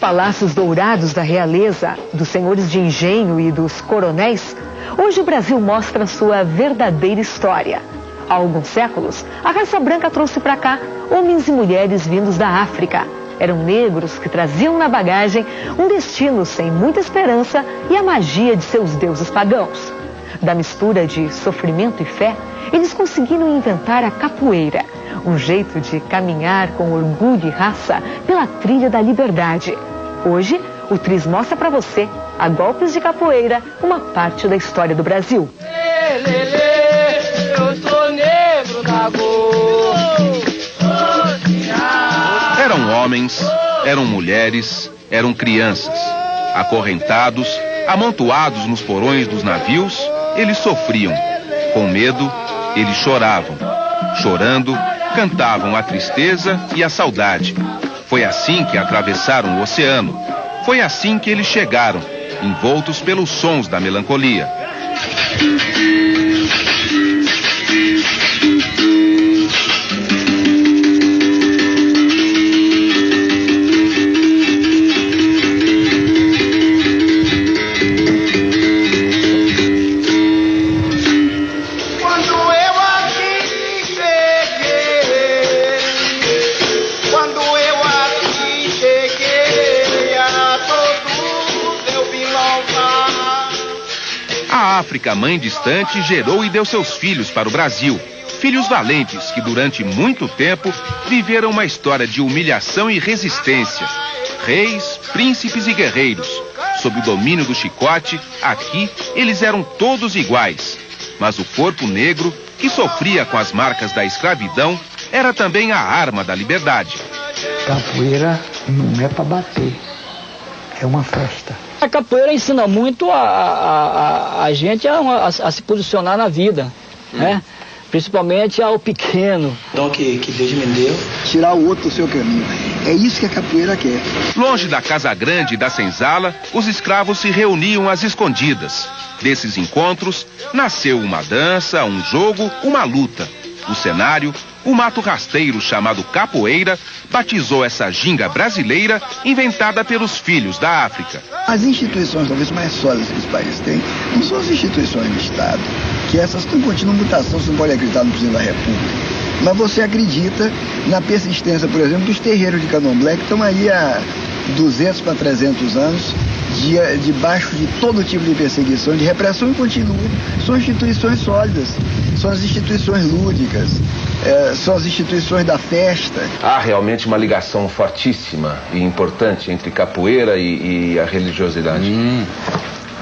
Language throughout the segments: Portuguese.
palácios dourados da realeza, dos senhores de engenho e dos coronéis, hoje o Brasil mostra sua verdadeira história. Há alguns séculos, a raça branca trouxe para cá homens e mulheres vindos da África. Eram negros que traziam na bagagem um destino sem muita esperança e a magia de seus deuses pagãos. Da mistura de sofrimento e fé, eles conseguiram inventar a capoeira, um jeito de caminhar com orgulho e raça pela trilha da liberdade. Hoje, o Tris mostra para você, a golpes de capoeira, uma parte da história do Brasil. Eu sou negro da cor. Eram homens, eram mulheres, eram crianças. Acorrentados, amontoados nos porões dos navios, eles sofriam. Com medo, eles choravam. Chorando, cantavam a tristeza e a saudade. Foi assim que atravessaram o oceano. Foi assim que eles chegaram, envoltos pelos sons da melancolia. A África, mãe distante, gerou e deu seus filhos para o Brasil. Filhos valentes que durante muito tempo viveram uma história de humilhação e resistência. Reis, príncipes e guerreiros. Sob o domínio do chicote, aqui eles eram todos iguais. Mas o corpo negro, que sofria com as marcas da escravidão, era também a arma da liberdade. Capoeira não é para bater, é uma festa. A capoeira ensina muito a gente a se posicionar na vida, né? Principalmente ao pequeno. Então que Deus me deu. Tirar o outro do seu caminho. É isso que a capoeira quer. Longe da Casa Grande e da Senzala, os escravos se reuniam às escondidas. Desses encontros, nasceu uma dança, um jogo, uma luta. O cenário, o mato rasteiro chamado capoeira, batizou essa ginga brasileira inventada pelos filhos da África. As instituições talvez mais sólidas que esse país tem não são as instituições do Estado, que essas estão em contínua mutação, você não pode acreditar no presidente da República. Mas você acredita na persistência, por exemplo, dos terreiros de candomblé, que estão aí há 200 para 300 anos, debaixo de todo tipo de perseguição, de repressão, e continuam. São instituições sólidas, são as instituições lúdicas, são as instituições da festa. Há realmente uma ligação fortíssima e importante entre capoeira e a religiosidade.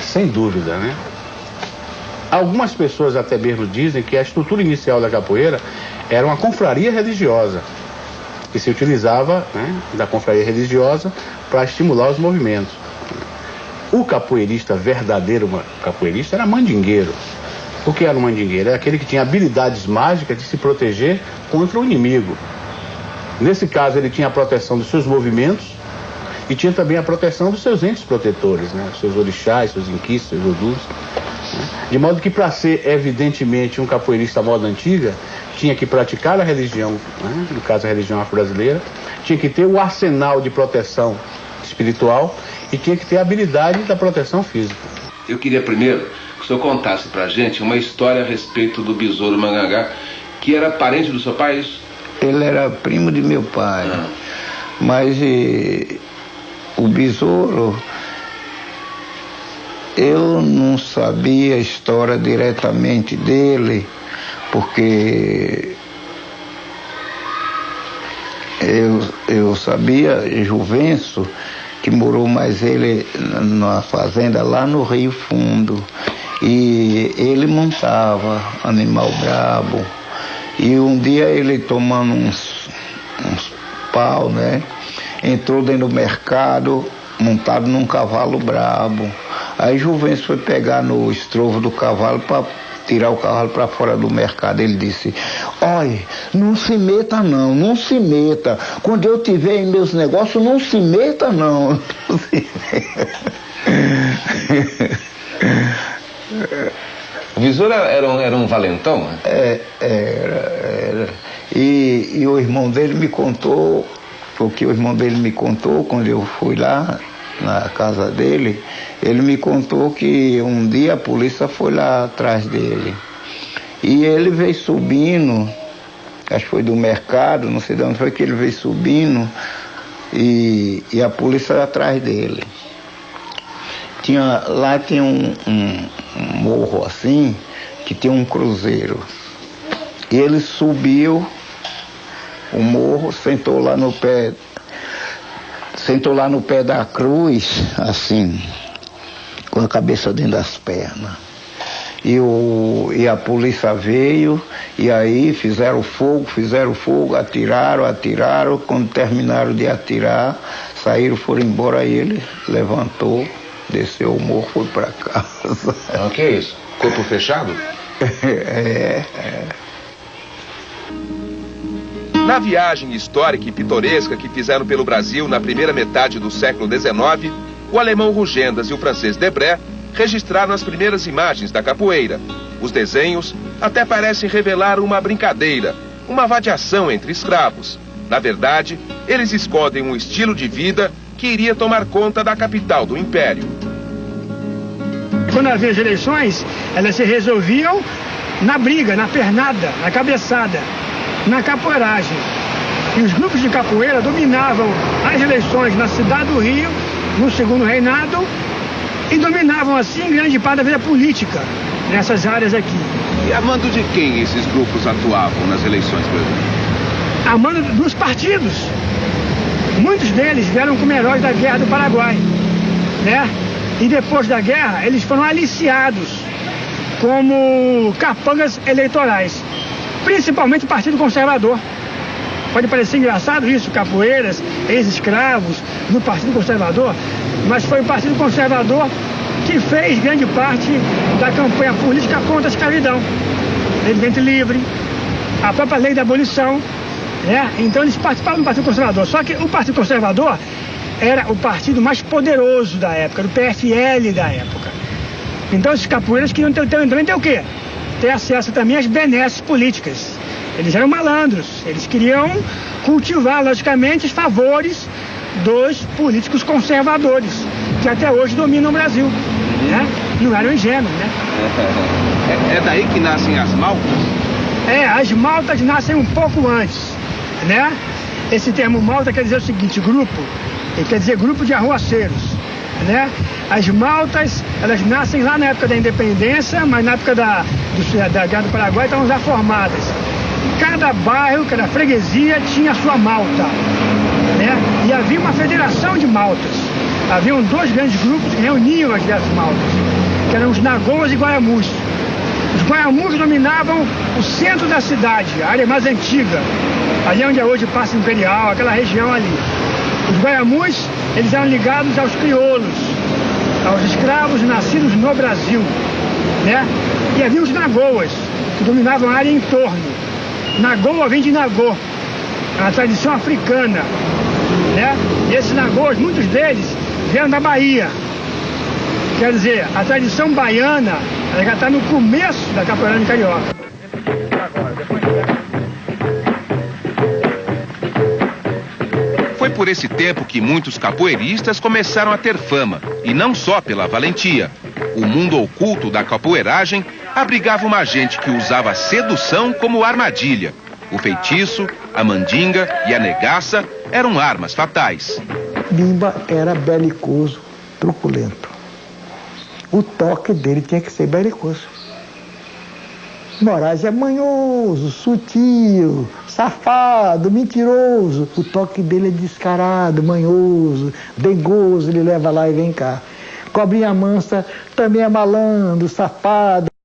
Sem dúvida, né? Algumas pessoas até mesmo dizem que a estrutura inicial da capoeira era uma confraria religiosa, que se utilizava, né, da confraria religiosa para estimular os movimentos. O capoeirista, verdadeiro capoeirista, era mandingueiro. O que era um mandingueiro? Era aquele que tinha habilidades mágicas de se proteger contra o inimigo. Nesse caso, ele tinha a proteção dos seus movimentos e tinha também a proteção dos seus entes protetores, né? Seus orixás, seus inquis, seus odus. De modo que, para ser evidentemente um capoeirista à moda antiga, tinha que praticar a religião, né? No caso a religião afro-brasileira, tinha que ter o arsenal de proteção espiritual e tinha que ter a habilidade da proteção física. Eu queria primeiro que o senhor contasse pra gente uma história a respeito do Besouro Mangangá, que era parente do seu pai, isso? Ele era primo de meu pai, mas o Besouro, eu não sabia a história diretamente dele, porque eu sabia Juvenço, que morou mais ele numa fazenda lá no Rio Fundo, e ele montava animal brabo, e um dia ele tomando uns pau, né, entrou dentro do mercado montado num cavalo brabo. Aí Juvenço foi pegar no estrovo do cavalo para tirar o cavalo para fora do mercado. Ele disse: olha, não se meta não, não se meta. Quando eu tiver em meus negócios, não se meta não. O Besouro era um valentão, né? Era. E o irmão dele me contou porque o irmão dele me contou, quando eu fui lá na casa dele, ele me contou que um dia a polícia foi lá atrás dele. E ele veio subindo, acho que foi do mercado, não sei de onde foi que ele veio subindo, e a polícia atrás dele. Lá tinha um morro assim, que tinha um cruzeiro. E ele subiu o morro, sentou lá no pé da cruz, assim, com a cabeça dentro das pernas. E a polícia veio, e aí fizeram fogo, atiraram, quando terminaram de atirar, saíram, foram embora, e ele levantou, desceu o morro, foi para casa. O que é isso? Corpo fechado? Na viagem histórica e pitoresca que fizeram pelo Brasil na primeira metade do século XIX, o alemão Rugendas e o francês Debré registraram as primeiras imagens da capoeira. Os desenhos até parecem revelar uma brincadeira, uma vadiação entre escravos. Na verdade, eles escondem um estilo de vida que iria tomar conta da capital do Império. Quando havia as eleições, elas se resolviam na briga, na pernada, na cabeçada, na capoeiragem. E os grupos de capoeira dominavam as eleições na cidade do Rio, no segundo reinado, e dominavam assim grande parte da vida política nessas áreas aqui. E a mando de quem esses grupos atuavam nas eleições, por exemplo? A mando dos partidos. Muitos deles vieram como heróis da Guerra do Paraguai, né? E depois da guerra, eles foram aliciados como capangas eleitorais, principalmente o Partido Conservador. Pode parecer engraçado isso, capoeiras, ex-escravos do Partido Conservador, mas foi o Partido Conservador que fez grande parte da campanha política contra a escravidão. Lei do ventre livre, a própria lei da abolição, né? Então eles participavam do Partido Conservador. Só que o Partido Conservador era o partido mais poderoso da época, do PFL da época. Então esses capoeiras queriam também ter o quê? Ter acesso também às benesses políticas. Eles eram malandros, eles queriam cultivar, logicamente, os favores dos políticos conservadores, que até hoje dominam o Brasil, né? Não eram ingênuos, né? É daí que nascem as maltas? As maltas nascem um pouco antes, né? Esse termo malta quer dizer o seguinte, grupo, ele quer dizer grupo de arruaceiros, né? As maltas, elas nascem lá na época da independência, mas na época da Guerra do Paraguai estavam já formadas. Cada bairro, cada freguesia tinha a sua malta, né? E havia uma federação de maltas. Haviam dois grandes grupos que reuniam as diversas maltas, que eram os Nagoas e Guaiamus. Os Guaiamus dominavam o centro da cidade, a área mais antiga, ali onde é hoje o Paço Imperial, aquela região ali. Os Guaiamus, eles eram ligados aos crioulos, aos escravos nascidos no Brasil, né? E havia os Nagoas, que dominavam a área em torno. Nagoa vem de Nagô, a tradição africana, né? E esses Nagoas, muitos deles, vieram da Bahia. Quer dizer, a tradição baiana, ela já está no começo da capoeira carioca. Foi por esse tempo que muitos capoeiristas começaram a ter fama, e não só pela valentia. O mundo oculto da capoeiragem abrigava uma gente que usava a sedução como armadilha. O feitiço, a mandinga e a negaça eram armas fatais. Bimba era belicoso, truculento. O toque dele tinha que ser belicoso. Moraes é manhoso, sutil, safado, mentiroso. O toque dele é descarado, manhoso, dengoso, ele leva lá e vem cá. Cobrinha mansa também é malandro, safado.